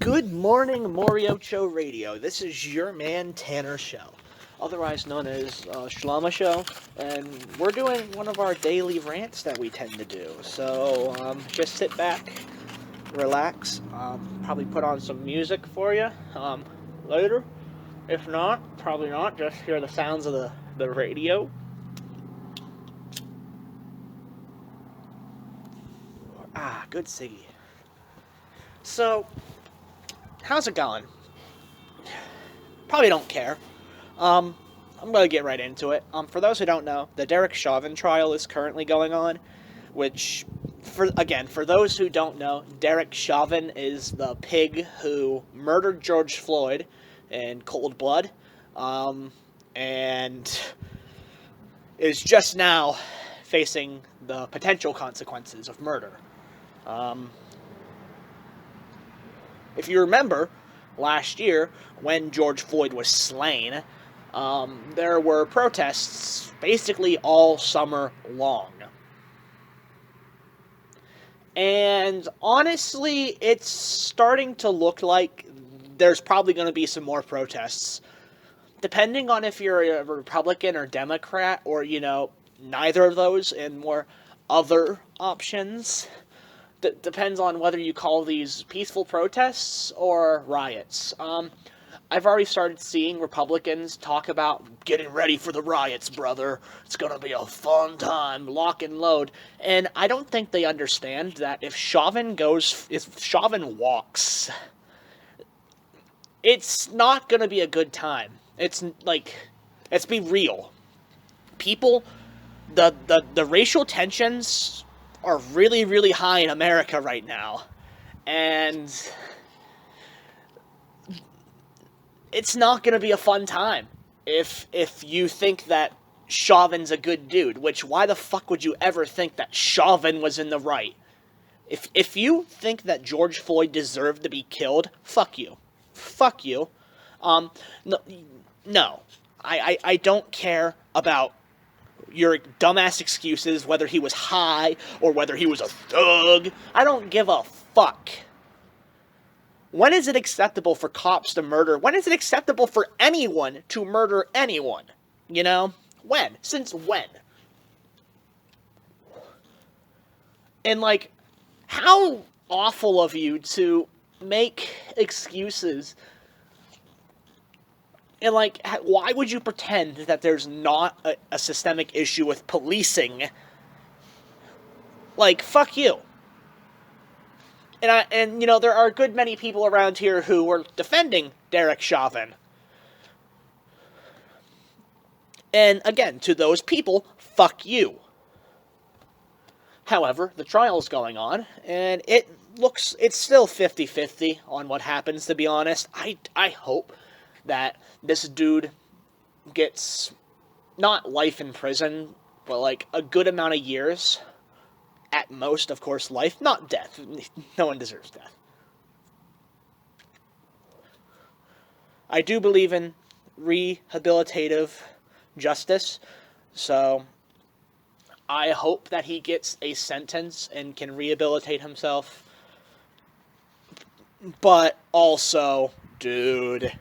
Good morning, Moriocho Radio. This is your man Tanner Show, otherwise known as Shlama Show, and we're doing one of our daily rants that we tend to do. So just sit back, relax, probably put on some music for you later. If not, probably not. Just hear the sounds of the radio. Good Siggy. So, how's it going? Probably don't care. I'm going to get right into it. For those who don't know, the Derek Chauvin trial is currently going on, which, for those who don't know, Derek Chauvin is the pig who murdered George Floyd in cold blood, and is just now facing the potential consequences of murder. If you remember, last year, when George Floyd was slain, there were protests basically all summer long. And honestly, it's starting to look like there's probably going to be some more protests. Depending on if you're a Republican or Democrat, or, neither of those and more other options. Depends on whether you call these peaceful protests or riots. I've already started seeing Republicans talk about getting ready for the riots, brother. It's going to be a fun time, lock and load. And I don't think they understand that if Chauvin walks, it's not going to be a good time. It's like, let's be real. People, the racial tensions are really, really high in America right now. And it's not going to be a fun time if you think that Chauvin's a good dude, which why the fuck would you ever think that Chauvin was in the right? If you think that George Floyd deserved to be killed, fuck you. Fuck you. No. I don't care about your dumbass excuses, whether he was high or whether he was a thug. I don't give a fuck. When is it acceptable for cops to murder? When is it acceptable for anyone to murder anyone? When? Since when? And, how awful of you to make excuses. And, why would you pretend that there's not a systemic issue with policing? Fuck you. And there are a good many people around here who were defending Derek Chauvin. And, again, to those people, fuck you. However, the trial's going on, and it's still 50-50 on what happens, to be honest. I hope that this dude gets not life in prison, but a good amount of years. At most, of course, life, not death. No one deserves death. I do believe in rehabilitative justice, so I hope that he gets a sentence and can rehabilitate himself. But also, dude,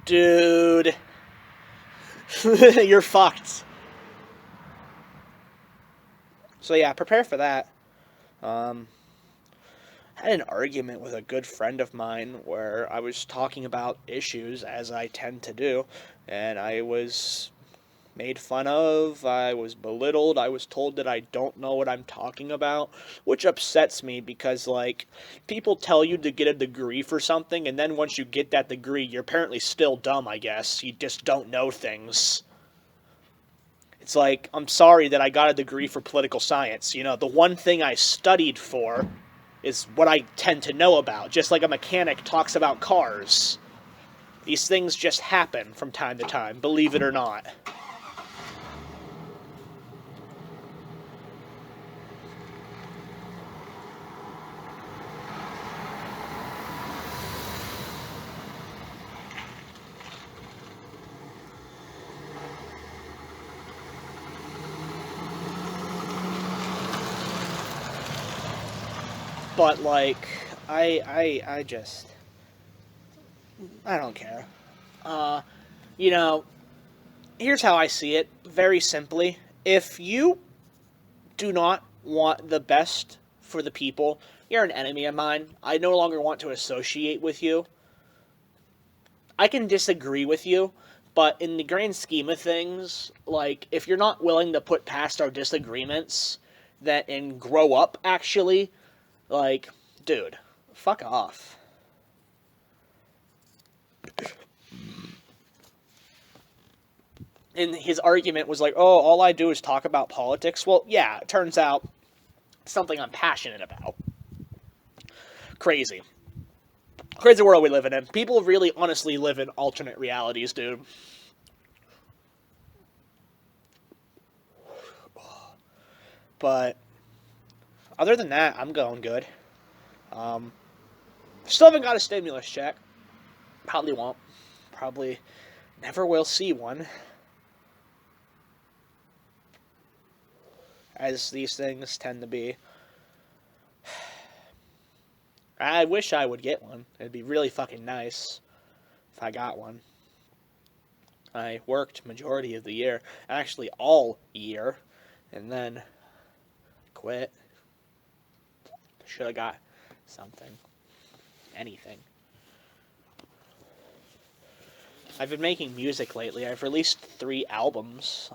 you're fucked. So yeah, prepare for that. I had an argument with a good friend of mine where I was talking about issues, as I tend to do, and I was made fun of, I was belittled, I was told that I don't know what I'm talking about, which upsets me because, people tell you to get a degree for something, and then once you get that degree, you're apparently still dumb, I guess. You just don't know things. It's I'm sorry that I got a degree for political science. The one thing I studied for is what I tend to know about, just like a mechanic talks about cars. These things just happen from time to time, believe it or not. But, I just... I don't care. Uh, you know, here's how I see it. Very simply, if you do not want the best for the people, you're an enemy of mine. I no longer want to associate with you. I can disagree with you, but in the grand scheme of things, like, if you're not willing to put past our disagreements and grow up, actually, like, dude, fuck off. And his argument was like, oh, all I do is talk about politics. Well, yeah, it turns out something I'm passionate about. Crazy. Crazy world we live in. People really honestly live in alternate realities, dude. But other than that, I'm going good. Um, Still haven't got a stimulus check. Probably won't. Probably never will see one. As these things tend to be. I wish I would get one. It'd be really fucking nice if I got one. I worked majority of the year, actually all year, and then quit. Should have got something. Anything. I've been making music lately. I've released 3 albums.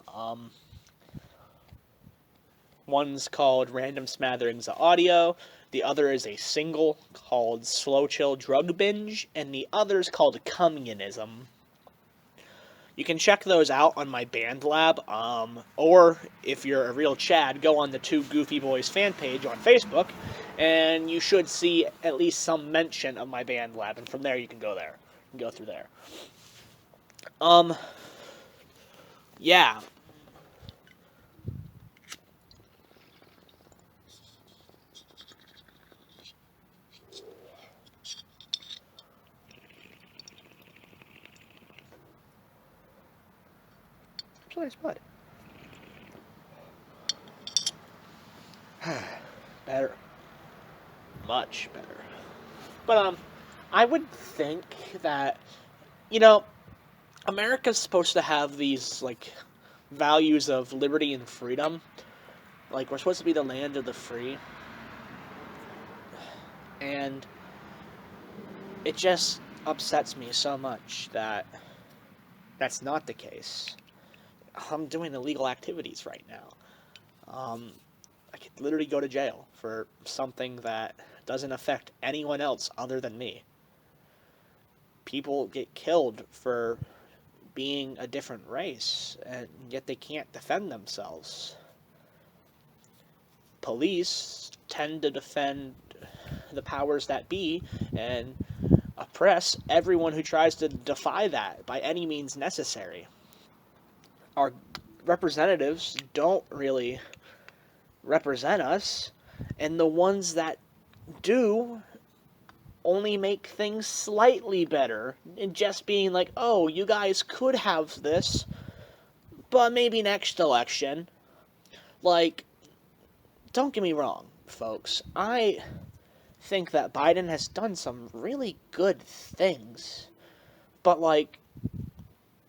One's called Random Smatterings of Audio, the other is a single called Slow Chill Drug Binge, and the other's called Communism. You can check those out on my BandLab, or if you're a real Chad, go on the Two Goofy Boys fan page on Facebook, and you should see at least some mention of my BandLab, and from there you can go there. You can go through there. Yeah. It's nice bud. Better. Much better. But, I would think that, America's supposed to have these, like, values of liberty and freedom. Like, we're supposed to be the land of the free. And it just upsets me so much that that's not the case. I'm doing illegal activities right now. I could literally go to jail for something that doesn't affect anyone else other than me. People get killed for being a different race, and yet they can't defend themselves. Police tend to defend the powers that be and oppress everyone who tries to defy that by any means necessary. Our representatives don't really represent us, and the ones that do only make things slightly better, and just being like, oh, you guys could have this, but maybe next election. Like, don't get me wrong, folks. I think that Biden has done some really good things, but, like,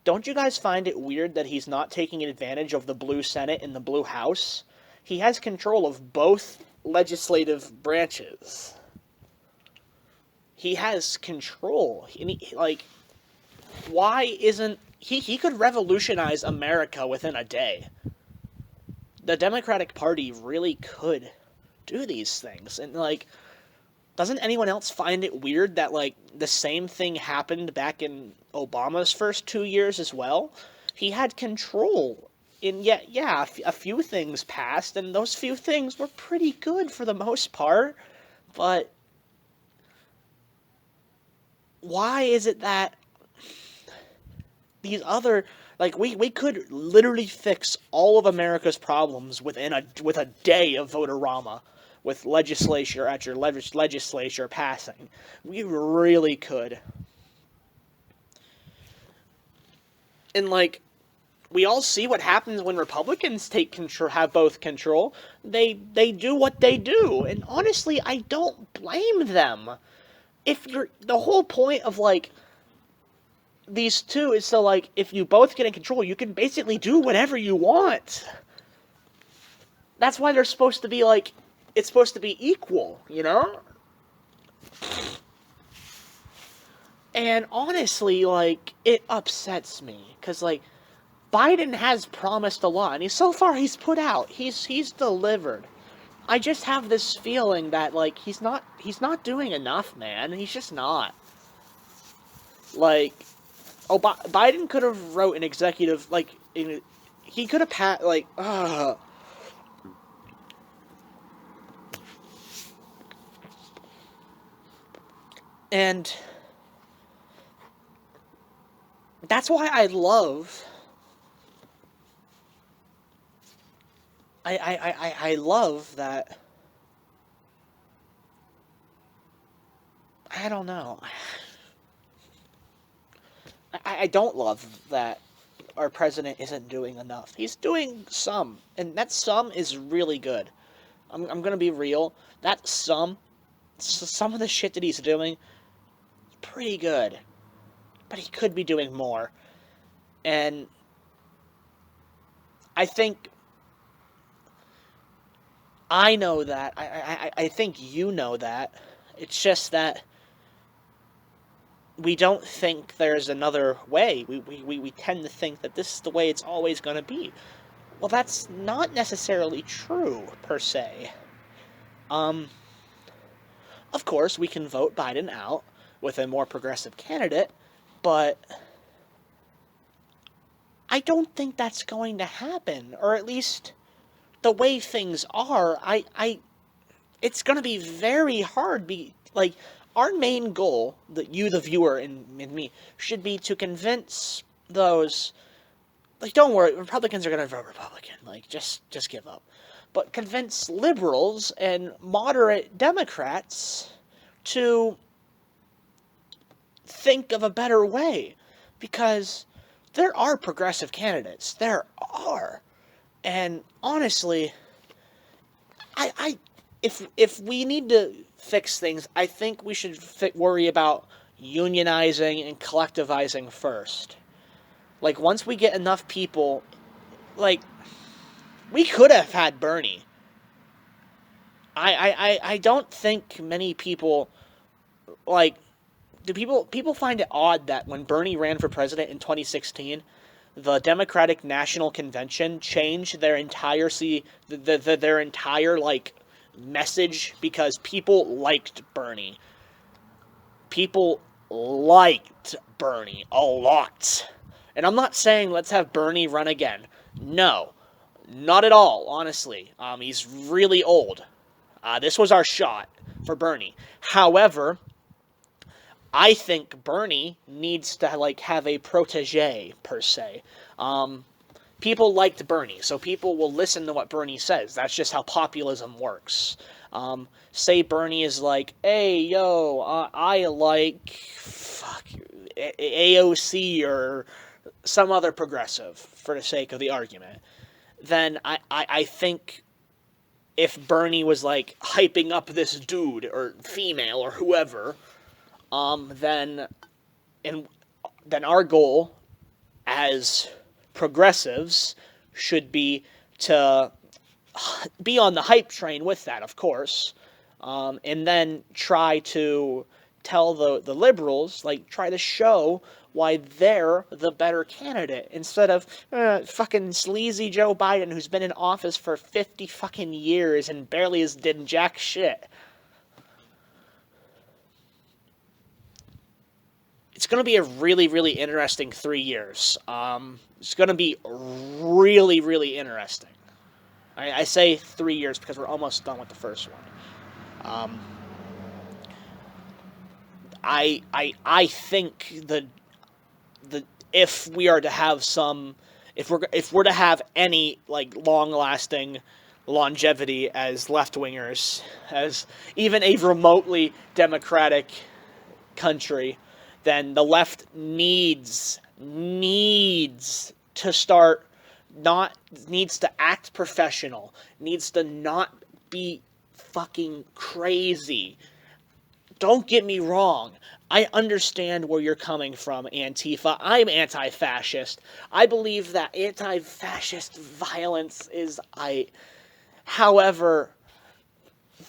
don't you guys find it weird that he's not taking advantage of the blue Senate and the blue House? He has control of both legislative branches. He has control. Why isn't... He could revolutionize America within a day. The Democratic Party really could do these things. And, like, doesn't anyone else find it weird that, like, the same thing happened back in Obama's first 2 years as well? He had control. And yet, yeah, a few things passed, and those few things were pretty good for the most part. But why is it that these other... Like, we could literally fix all of America's problems with a day of voter-rama, with legislature at your legislature passing. We really could. And, like, we all see what happens when Republicans have both control. They do what they do, and honestly, I don't blame them. The whole point of, like, these two is so, like, if you both get in control, you can basically do whatever you want. That's why they're supposed to be, like, it's supposed to be equal, you know? And honestly, like, it upsets me, because, like, Biden has promised a lot, and so far he's put out, he's delivered. I just have this feeling that, like, he's not doing enough, man. He's just not. Like, Biden could have wrote an executive, like, he could have like, and that's why I love, I love that, I don't know, I don't love that our president isn't doing enough. He's doing some, and that some is really good. I'm gonna be real. That some of the shit that he's doing, is pretty good. But he could be doing more. And I think I know that. I think you know that. It's just that we don't think there's another way. We tend to think that this is the way it's always going to be. Well, that's not necessarily true, per se. Of course, we can vote Biden out with a more progressive candidate, but I don't think that's going to happen, or at least the way things are, it's going to be very hard. Like, our main goal, that you, the viewer, and me, should be to convince those, like, don't worry, Republicans are going to vote Republican, like, just give up. But convince liberals and moderate Democrats to think of a better way, because there are progressive candidates. There are. And honestly, if we need to fix things, I think we should worry about unionizing and collectivizing first. Like, once we get enough people, like, we could have had Bernie. I don't think many people, like, people find it odd that when Bernie ran for president in 2016, the Democratic National Convention changed their entire their entire, like, message, because people liked Bernie. People liked Bernie a lot. And I'm not saying let's have Bernie run again. No, not at all, honestly. He's really old. This was our shot for Bernie. However, I think Bernie needs to, like, have a protege, per se. People liked Bernie, so people will listen to what Bernie says. That's just how populism works. Say Bernie is like, hey, yo, I like, AOC or some other progressive, for the sake of the argument. Then I think if Bernie was, like, hyping up this dude or female or whoever, then our goal as progressives should be to be on the hype train with that, of course, and then try to tell the liberals, like, try to show why they're the better candidate, instead of fucking sleazy Joe Biden, who's been in office for 50 fucking years and barely has did jack shit. It's going to be a really, really interesting 3 years. It's going to be really, really interesting. I say 3 years because we're almost done with the first one. I think the if we are to have some, if we're to have any, like, long-lasting longevity as left-wingers, as even a remotely democratic country, then the left needs to start, needs to act professional, needs to not be fucking crazy. Don't get me wrong, I understand where you're coming from, Antifa. I'm anti-fascist. I believe that anti-fascist violence is however,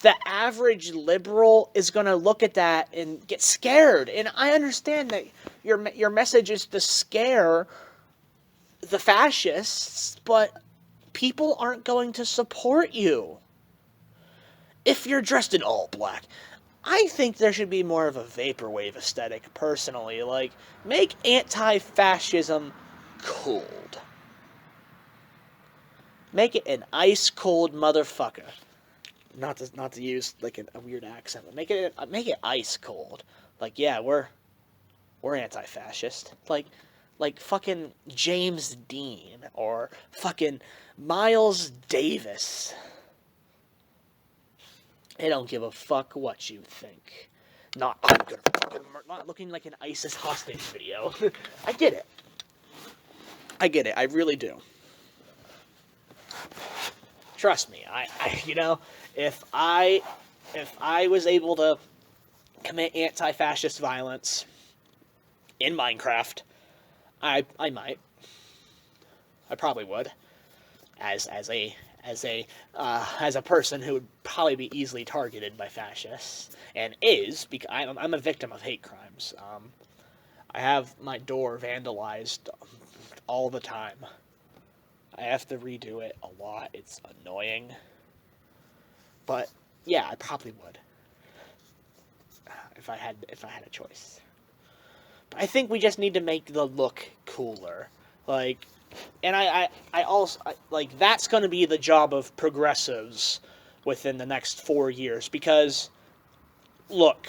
the average liberal is going to look at that and get scared. And I understand that your message is to scare the fascists, but people aren't going to support you if you're dressed in all black. I think there should be more of a vaporwave aesthetic, personally. Like, make anti-fascism cold. Make it an ice-cold motherfucker. Not to use, like, a weird accent, but make it ice-cold. Like, yeah, we're anti-fascist. Like fucking James Dean, or fucking Miles Davis. They don't give a fuck what you think. I'm gonna fucking not looking like an ISIS hostage video. I get it. I really do. Trust me. If I was able to commit anti-fascist violence in Minecraft, I might. I probably would. As a person who would probably be easily targeted by fascists, and is, because I'm a victim of hate crimes. I have my door vandalized all the time. I have to redo it a lot. It's annoying. But yeah, I probably would. If I had a choice. But I think we just need to make the look cooler. Like, and I also, like, that's going to be the job of progressives within the next 4 years. Because, look,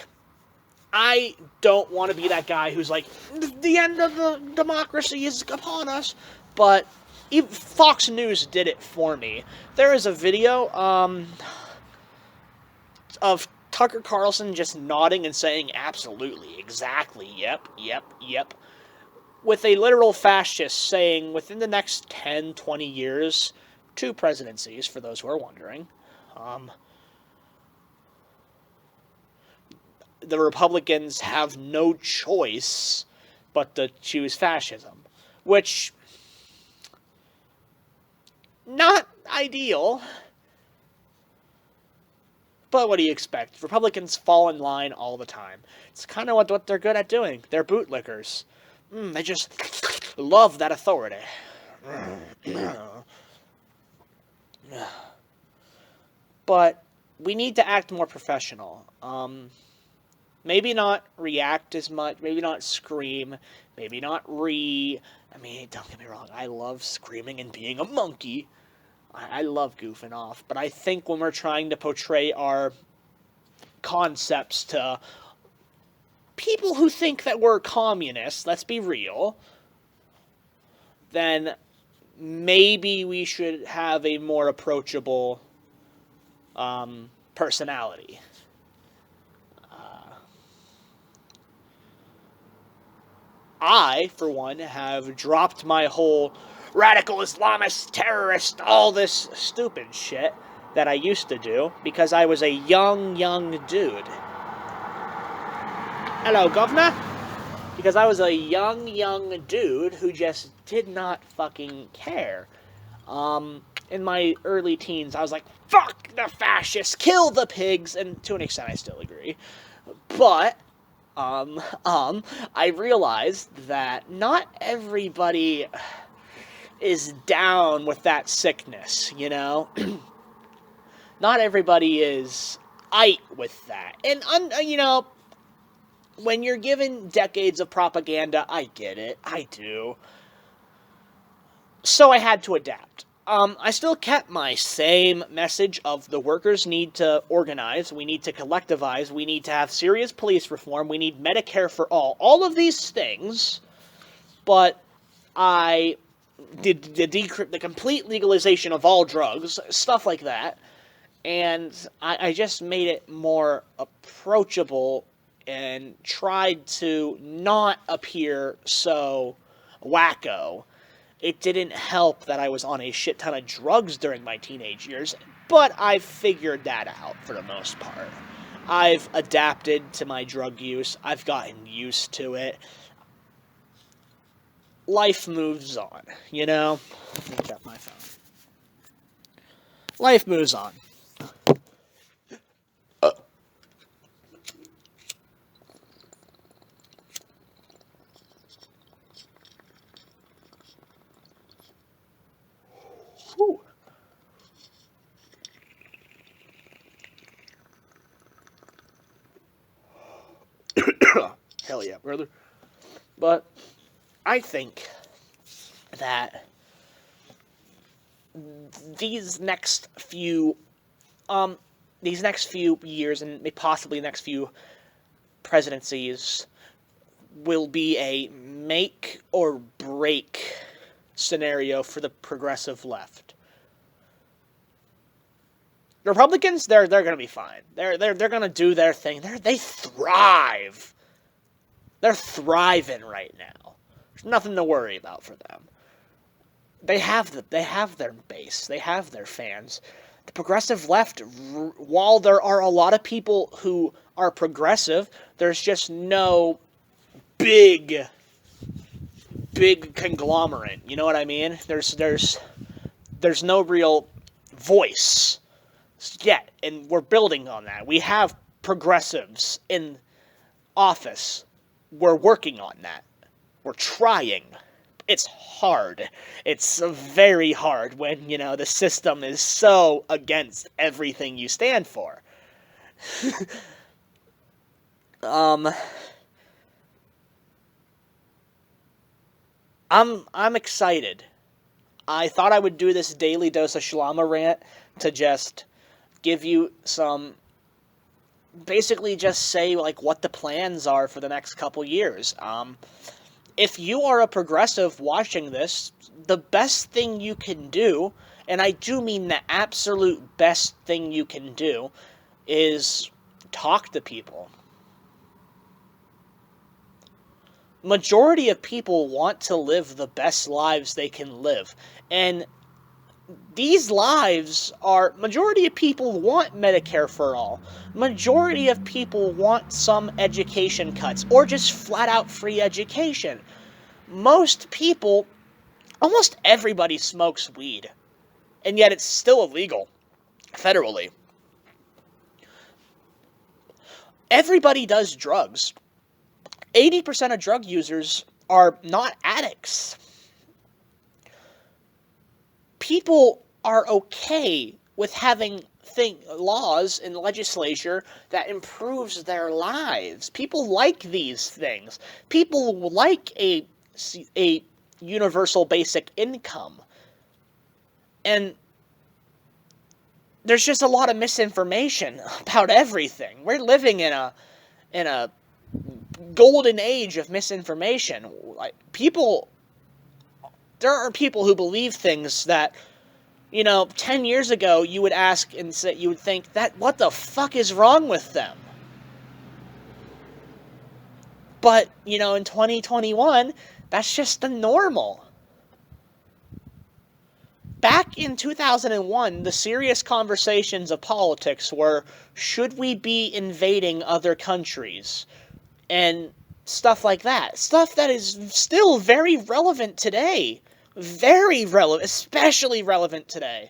I don't want to be that guy who's like, the end of the democracy is upon us. But even Fox News did it for me. There is a video of Tucker Carlson just nodding and saying, absolutely, exactly, yep, with a literal fascist saying, within the next 10, 20 years, 2 presidencies, for those who are wondering, the Republicans have no choice but to choose fascism, which, not ideal. But what do you expect? Republicans fall in line all the time. It's kind of what they're good at doing. They're bootlickers. They just love that authority. But we need to act more professional. Maybe not react as much. Maybe not scream. Maybe not I mean, don't get me wrong. I love screaming and being a monkey. I love goofing off, but I think when we're trying to portray our concepts to people who think that we're communists, let's be real, then maybe we should have a more approachable personality. I, for one, have dropped my whole radical Islamist, terrorist, all this stupid shit that I used to do because I was a young dude. Hello, governor? Because I was a young dude who just did not fucking care. In my early teens, I was like, fuck the fascists, kill the pigs, and to an extent I still agree. But I realized that not everybody is down with that sickness, you know? Not everybody is aight with that. And, you know, when you're given decades of propaganda, I get it. I do. So I had to adapt. I still kept my same message of the workers need to organize, we need to collectivize, we need to have serious police reform, we need Medicare for all of these things, but I did the complete legalization of all drugs, stuff like that, and I just made it more approachable and tried to not appear so wacko. It didn't help that I was on a shit ton of drugs during my teenage years, but I figured that out for the most part. I've adapted to my drug use. I've gotten used to it. Life moves on, you know? Let me check my phone. Life moves on. Whew. Hell yeah, brother. But I think that these next few years and possibly next few presidencies will be a make or break scenario for the progressive left. The Republicans, they're gonna be fine. They're gonna do their thing. They thrive. They're thriving right now. There's nothing to worry about for them. They have their base. They have their fans. The progressive left, while there are a lot of people who are progressive, there's just no big conglomerate. You know what I mean? There's no real voice yet, and we're building on that. We have progressives in office. We're working on that. We're trying. It's hard. It's very hard when, the system is so against everything you stand for. I'm excited. I thought I would do this daily dose of Shlama rant to just give you some, basically just say what the plans are for the next couple years. If you are a progressive watching this, the best thing you can do, and I do mean the absolute best thing you can do, is talk to people. Majority of people want to live the best lives they can live. And these lives majority of people want Medicare for all. Majority of people want some education cuts or just flat out free education. Most people, almost everybody smokes weed, and yet it's still illegal federally. Everybody does drugs. 80% of drug users are not addicts. People are okay with having laws in the legislature that improves their lives. People like these things. People like a universal basic income. And there's just a lot of misinformation about everything. We're living in a golden age of misinformation. There are people who believe things that, 10 years ago you would ask and say, you would think that what the fuck is wrong with them? But, in 2021, that's just the normal. Back in 2001, the serious conversations of politics were, should we be invading other countries? And stuff like that. Stuff that is still very relevant today. Very relevant, especially relevant today.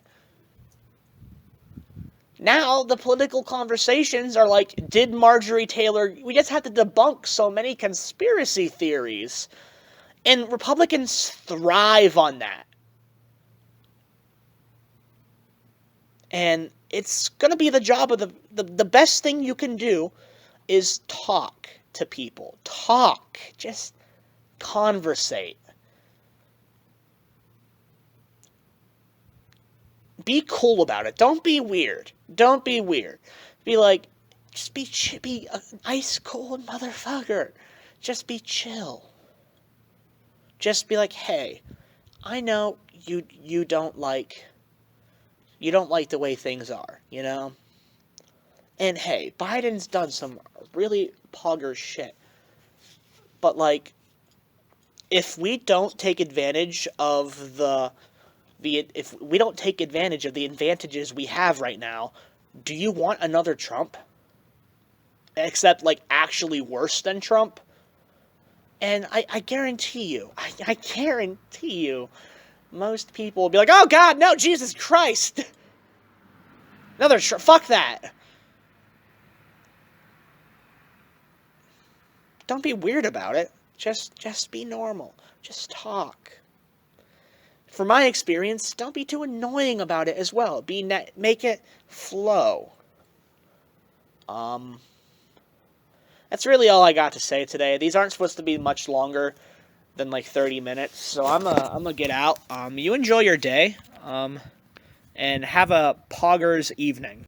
Now, the political conversations are like, did Marjorie Taylor... We just have to debunk so many conspiracy theories. And Republicans thrive on that. And it's going to be the job of the best thing you can do is talk to people. Talk. Just conversate. Be cool about it. Don't be weird. Don't be weird. Be like, just be an ice cold motherfucker. Just be chill. Just be like, hey, I know you don't like the way things are, And hey, Biden's done some really pogger shit. But if we don't take advantage of if we don't take advantage of the advantages we have right now, do you want another Trump? except, like, actually worse than Trump. And I guarantee you, I guarantee you, most people will be like, oh God, no, Jesus Christ. Fuck that. Don't be weird about it. Just be normal. Just talk. From my experience, don't be too annoying about it as well. Make it flow. That's really all I got to say today. These aren't supposed to be much longer than like 30 minutes, so I'm gonna get out. You enjoy your day, and have a poggers evening.